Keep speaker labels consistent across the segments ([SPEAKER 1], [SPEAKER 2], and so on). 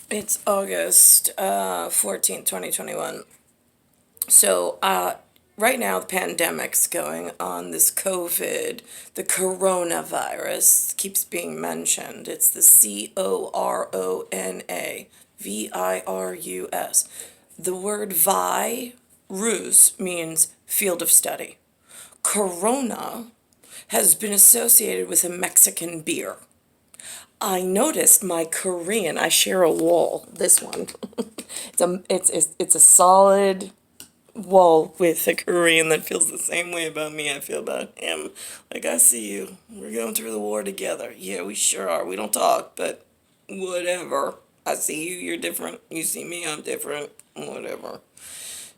[SPEAKER 1] It's August 14th, 2021. So, right now the pandemic's going on, this COVID, the coronavirus keeps being mentioned. It's the coronavirus. The word virus means field of study. Corona has been associated with a Mexican beer. I noticed my Korean. I share a wall. This one. it's a solid wall with a Korean that feels the same way about me I feel about him. Like, I see you. We're going through the war together. Yeah, we sure are. We don't talk, but whatever. I see you. You're different. You see me. I'm different. Whatever.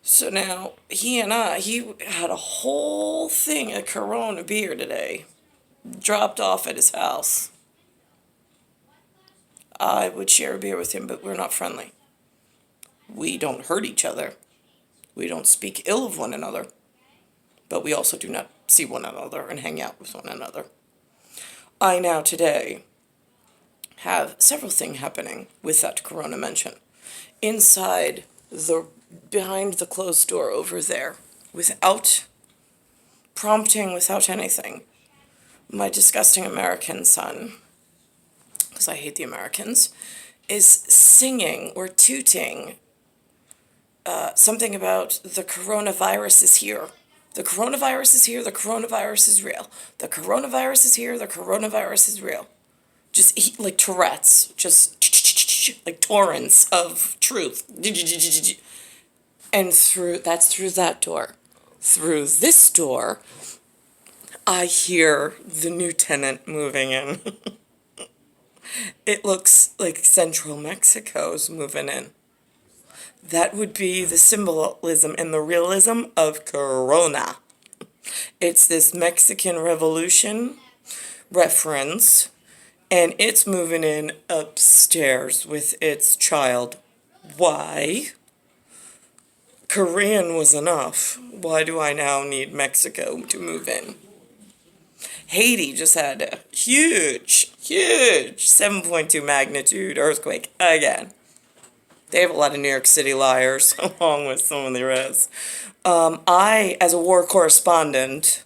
[SPEAKER 1] So now he had a whole thing of Corona beer today, dropped off at his house. I would share a beer with him, but we're not friendly. We don't hurt each other. We don't speak ill of one another. But we also do not see one another and hang out with one another. I now today have several things happening with that Corona mention. Inside behind the closed door over there, without prompting, without anything, my disgusting American son, because I hate the Americans, is singing or tooting something about the coronavirus is here. The coronavirus is here, the coronavirus is real. The coronavirus is here, the coronavirus is real. Just like Tourette's, just like torrents of truth. And through that door. Through this door, I hear the new tenant moving in. It looks like central Mexico's moving in. That would be the symbolism and the realism of Corona. It's this Mexican Revolution reference, and it's moving in upstairs with its child. Why? Korean was enough. Why do I now need Mexico to move in? Haiti just had a huge 7.2 magnitude earthquake again. They have a lot of New York City liars, along with some of the rest. I, as a war correspondent,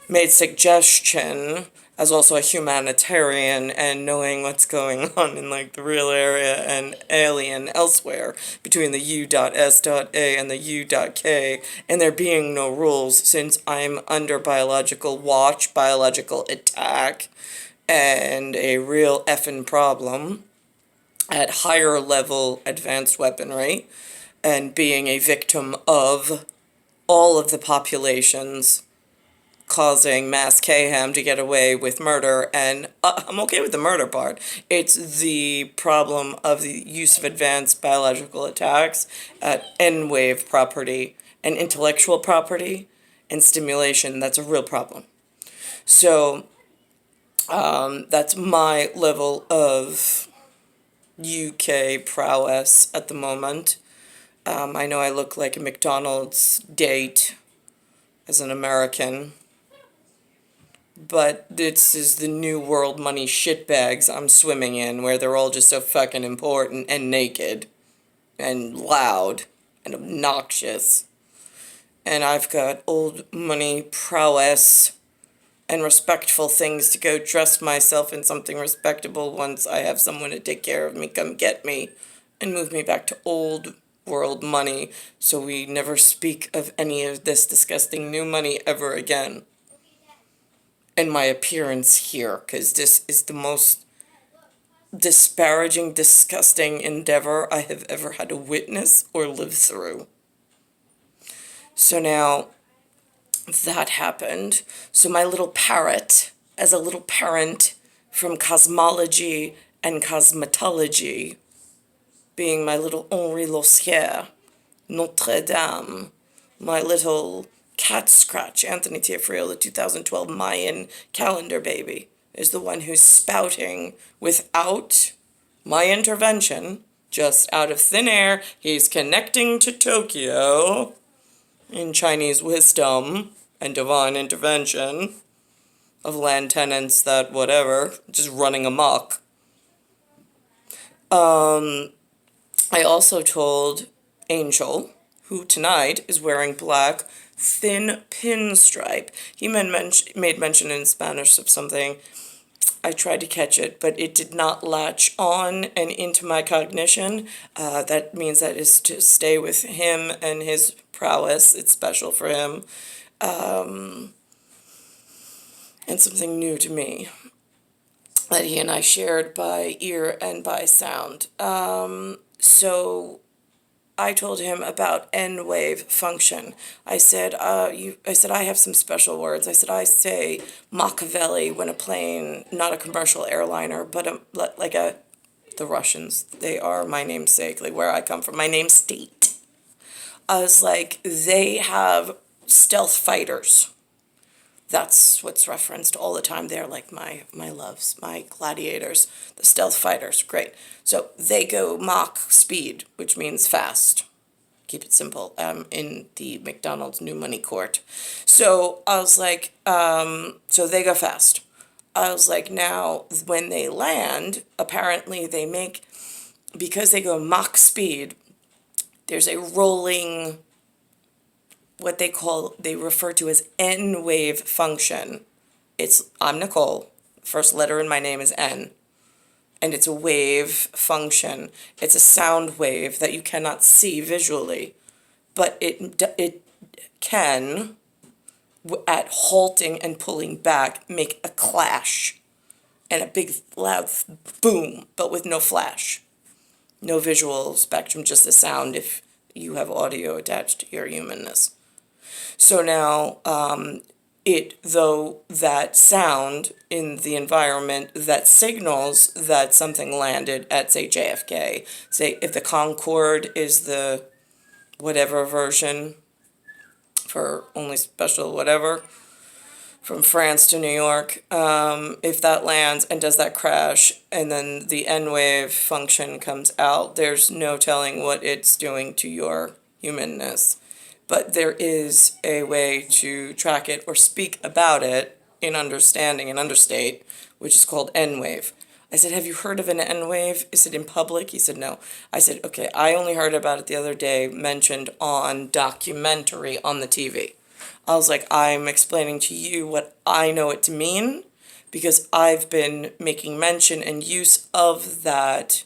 [SPEAKER 1] made suggestion, as also a humanitarian, and knowing what's going on in, like, the real area and alien elsewhere, between the U.S.A and the U.K, and there being no rules, since I'm under biological watch, biological attack, and a real effing problem at higher level advanced weaponry, and being a victim of all of the populations causing mass mayhem to get away with murder, and I'm okay with the murder part. It's the problem of the use of advanced biological attacks at N.Y.P.D property and intellectual property and stimulation. That's a real problem. So that's my level of UK prowess at the moment. I know I look like a McDonald's date as an American, but this is the new world money shitbags I'm swimming in, where they're all just so fucking important and naked and loud and obnoxious. And I've got old money prowess and respectful things to go dress myself in something respectable once I have someone to take care of me, come get me, and move me back to old world money, so we never speak of any of this disgusting new money ever again. And my appearance here, because this is the most disparaging, disgusting endeavor I have ever had to witness or live through. So now that happened. So my little parrot, as a little parent from cosmology and cosmetology, being my little Henri Loscier, Notre Dame, my little cat scratch, Anthony Teofrio, the 2012 Mayan calendar baby, is the one who's spouting without my intervention, just out of thin air. He's connecting to Tokyo in Chinese wisdom and divine intervention of land tenants that whatever, just running amok. I also told Angel, who tonight is wearing black thin pinstripe. He made mention in Spanish of something. I tried to catch it, but it did not latch on and into my cognition. That means that is to stay with him and his prowess. It's special for him. And something new to me that he and I shared by ear and by sound. So I told him about N-wave function. I said, I have some special words. I said, I say Machiavelli when a plane, not a commercial airliner, but the Russians, they are my namesake, like where I come from, my name state. I was like, they have stealth fighters. That's what's referenced all the time. They're like my loves, my gladiators, the stealth fighters. Great. So they go Mach speed, which means fast. Keep it simple. In the McDonald's New Money Court. So I was like, so they go fast. I was like, now when they land, apparently they make, because they go Mach speed, there's a rolling, what they refer to as N-wave function. I'm Nicole. First letter in my name is N. And it's a wave function. It's a sound wave that you cannot see visually. But it can, at halting and pulling back, make a clash. And a big loud boom, but with no flash. No visual spectrum, just the sound if you have audio attached to your humanness. So now, though that sound in the environment that signals that something landed at, say, JFK, say if the Concorde is the whatever version for only special whatever, from France to New York, if that lands and does that crash and then the N-wave function comes out, there's no telling what it's doing to your humanness. But there is a way to track it or speak about it in understanding and understate, which is called N-wave. I said, have you heard of an N-wave? Is it in public? He said, no. I said, okay, I only heard about it the other day, mentioned on documentary on the TV. I was like, I'm explaining to you what I know it to mean, because I've been making mention and use of that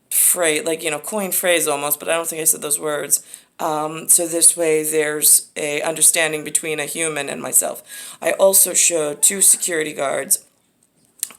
[SPEAKER 1] phrase, like, coin phrase almost, but I don't think I said those words. So this way there's a understanding between a human and myself. I also showed 2 security guards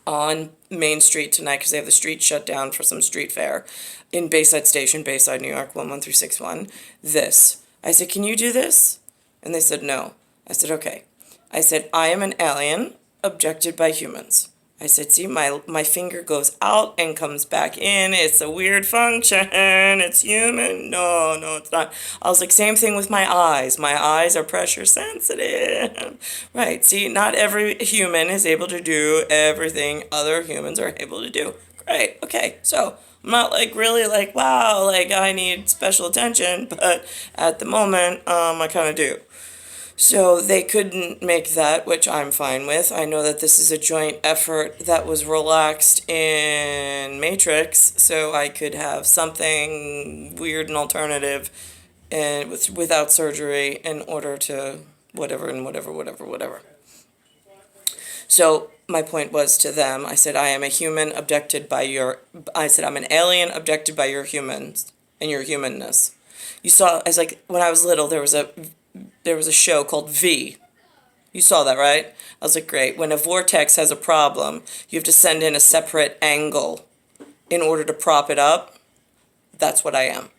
[SPEAKER 1] on Main Street tonight because they have the street shut down for some street fair in Bayside Station, Bayside, New York, 11361. This. I said, can you do this? And they said, no. I said, okay. I said, I am an alien abducted by humans. I said, see, my finger goes out and comes back in. It's a weird function. It's human. No, it's not. I was like, same thing with my eyes. My eyes are pressure sensitive. Right. See, not every human is able to do everything other humans are able to do. Great. Okay. So I'm not really wow, I need special attention, but at the moment, I kind of do. So they couldn't make that, which I'm fine with. I know that this is a joint effort that was relaxed in Matrix, so I could have something weird and alternative and without surgery in order to whatever. So my point was to them, I said, I'm an alien abducted by your humans and your humanness. You saw, when I was little, there was a show called V. You saw that, right? I was like, great. When a vortex has a problem, you have to send in a separate angle in order to prop it up. That's what I am.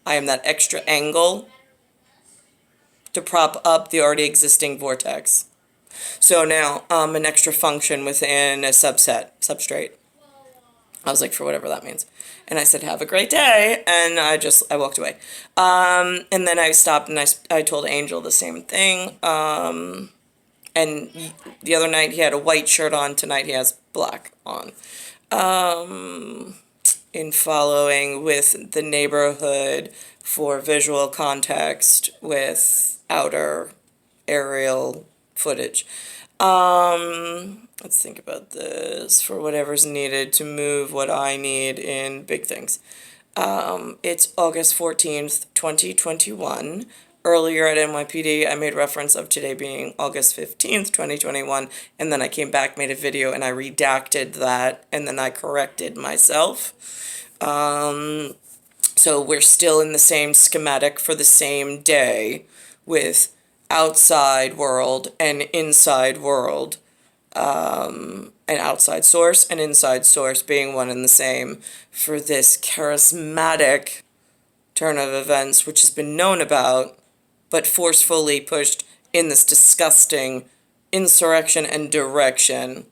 [SPEAKER 1] I am that extra angle to prop up the already existing vortex. So now I'm an extra function within a substrate. I was like, for whatever that means. And I said, have a great day. And I walked away. And then I stopped and I told Angel the same thing. And the other night he had a white shirt on. Tonight he has black on. In following with the neighborhood for visual context with outer aerial footage. Let's think about this for whatever's needed to move what I need in big things. It's August 14th, 2021. Earlier at N.Y.P.D, I made reference of today being August 15th, 2021, and then I came back, made a video, and I redacted that, and then I corrected myself. So we're still in the same schematic for the same day with outside world and inside world, an outside source and inside source being one and the same for this charismatic turn of events, which has been known about, but forcefully pushed in this disgusting insurrection and direction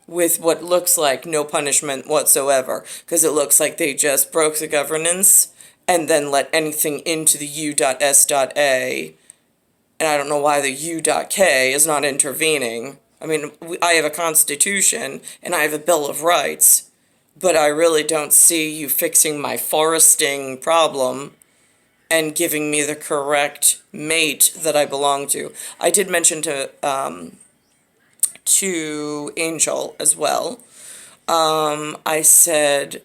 [SPEAKER 1] with what looks like no punishment whatsoever, because it looks like they just broke the governance and then let anything into the U.S.A, and I don't know why the U.K is not intervening. I mean, I have a constitution and I have a Bill of Rights, but I really don't see you fixing my foresting problem and giving me the correct mate that I belong to. I did mention to Angel as well. I said,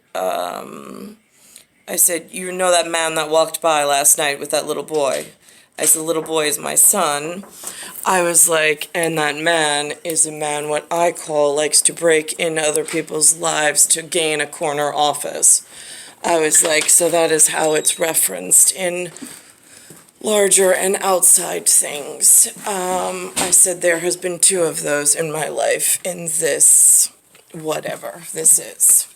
[SPEAKER 1] you know that man that walked by last night with that little boy? I said, the little boy is my son. I was like, and that man is a man what I call likes to break in other people's lives to gain a corner office. I was like, so that is how it's referenced in larger and outside things. I said there has been 2 of those in my life in this, whatever this is.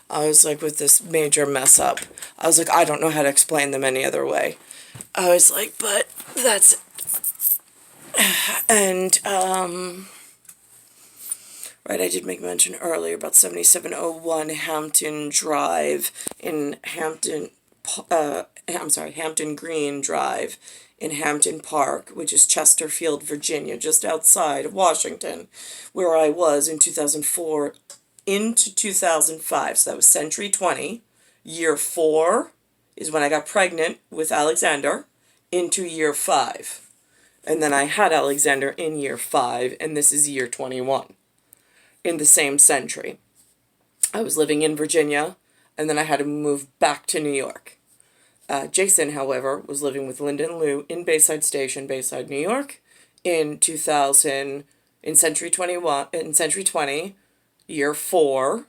[SPEAKER 1] I was like, with this major mess up. I was like, I don't know how to explain them any other way. I was like, but that's it. And, right, I did make mention earlier about 7701 Hampton Drive in Hampton Green Drive in Hampton Park, which is Chesterfield, Virginia, just outside of Washington, where I was in 2004 into 2005. So that was Century 20. Year 4 is when I got pregnant with Alexander into year 5. And then I had Alexander in year 5, and this is year 21 in the same century. I was living in Virginia, and then I had to move back to New York. Jason, however, was living with Linda and Lou in Bayside Station, Bayside, New York, in 2000, in Century 20, year 4,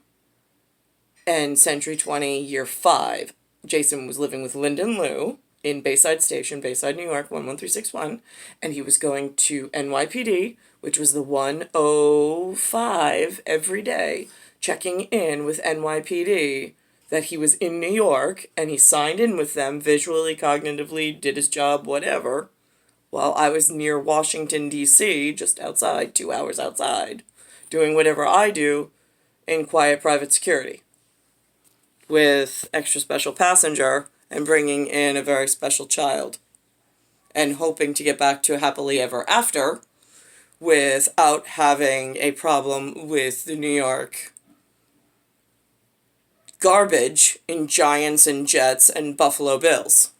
[SPEAKER 1] and Century 20, year 5. Jason was living with Linda and Lou in Bayside Station, Bayside, New York, 11361, and he was going to N.Y.P.D, which was the 105 every day, checking in with N.Y.P.D, that he was in New York, and he signed in with them visually, cognitively, did his job, whatever, while I was near Washington, D.C., just outside, 2 hours outside, doing whatever I do in quiet private security, with extra special passenger, and bringing in a very special child, and hoping to get back to happily ever after without having a problem with the New York garbage in Giants and Jets and Buffalo Bills.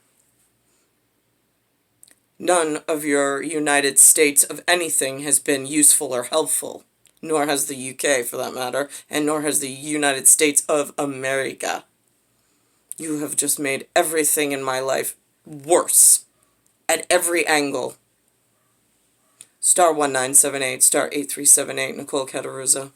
[SPEAKER 1] None of your United States of anything has been useful or helpful, nor has the UK for that matter, and nor has the United States of America. You have just made everything in my life worse, at every angle. Star 1978, star 8378, Nicole Cattaruzza.